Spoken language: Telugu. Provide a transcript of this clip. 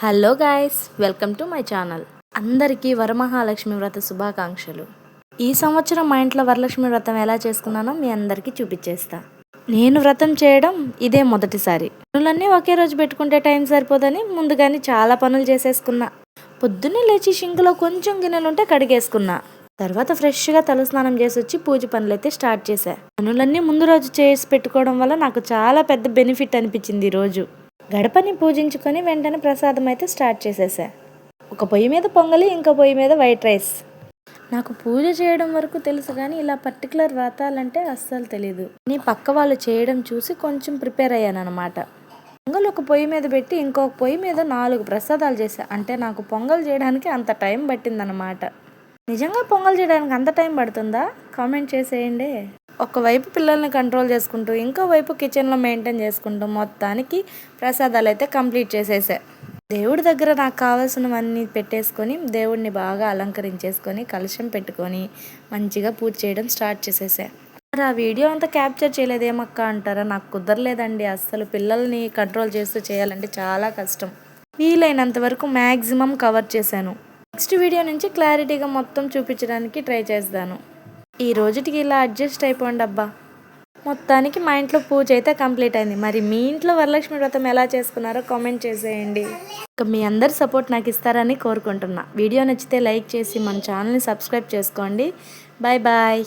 Hello guys, welcome to my channel. అందరికీ వరమహాలక్ష్మి వ్రత శుభాకాంక్షలు. ఈ సంవత్సరం మా ఇంట్లో వరలక్ష్మి వ్రతం ఎలా చేసుకున్నానో మీ అందరికీ చూపించేస్తా. నేను వ్రతం చేయడం ఇదే మొదటిసారి. పనులన్నీ ఒకే రోజు పెట్టుకుంటే టైం సరిపోదని ముందుగానే చాలా పనులు చేసేసుకున్నా. పొద్దున్నే లేచి షింకులో కొంచెం గిన్నెలుంటే కడిగేసుకున్నా. తర్వాత ఫ్రెష్గా తలస్నానం చేసి వచ్చి పూజ పనులైతే స్టార్ట్ చేశా. పనులన్నీ ముందు రోజు చేసి పెట్టుకోవడం వల్ల నాకు చాలా పెద్ద బెనిఫిట్ అనిపించింది ఈ రోజు. గడపని పూజించుకొని వెంటనే ప్రసాదం అయితే స్టార్ట్ చేసేసా. ఒక పొయ్యి మీద పొంగలి, ఇంకో పొయ్యి మీద వైట్ రైస్. నాకు పూజ చేయడం వరకు తెలుసు కానీ ఇలా పర్టికులర్ వ్రతాలంటే అస్సలు తెలీదు. నీ పక్క వాళ్ళు చేయడం చూసి కొంచెం ప్రిపేర్ అయ్యాను అనమాట. పొంగల్ ఒక పొయ్యి మీద పెట్టి ఇంకొక పొయ్యి మీద 4 ప్రసాదాలు చేశా. అంటే నాకు పొంగల్ చేయడానికి అంత టైం పట్టిందనమాట. నిజంగా పొంగల్ చేయడానికి అంత టైం పడుతుందా? కామెంట్ చేసేయండి. ఒకవైపు పిల్లల్ని కంట్రోల్ చేసుకుంటూ ఇంకోవైపు కిచెన్లో మెయింటైన్ చేసుకుంటూ మొత్తానికి ప్రసాదాలు అయితే కంప్లీట్ చేసేసా. దేవుడి దగ్గర నాకు కావాల్సినవన్నీ పెట్టేసుకొని దేవుడిని బాగా అలంకరించేసుకొని కలశం పెట్టుకొని మంచిగా పూజ చేయడం స్టార్ట్ చేసేసా. మరి ఆ వీడియో అంతా క్యాప్చర్ చేయలేదేమక్క అంటారా? నాకు కుదరలేదండి. అస్సలు పిల్లల్ని కంట్రోల్ చేస్తూ చేయాలంటే చాలా కష్టం. వీలైనంత వరకు మ్యాక్సిమం కవర్ చేశాను. నెక్స్ట్ వీడియో నుంచి క్లారిటీగా మొత్తం చూపించడానికి ట్రై చేస్తాను. ఈ రోజుటికి ఇలా అడ్జస్ట్ అయిపోండి అబ్బా. మొత్తానికి మా ఇంట్లో పూజ అయితే కంప్లీట్ అయింది. మరి మీ ఇంట్లో వరలక్ష్మి వ్రతం ఎలా చేసుకున్నారో కామెంట్ చేసేయండి. ఇక మీ అందరి సపోర్ట్ నాకు ఇస్తారని కోరుకుంటున్నా. వీడియో నచ్చితే లైక్ చేసి మన ఛానల్ని సబ్స్క్రైబ్ చేసుకోండి. Bye bye.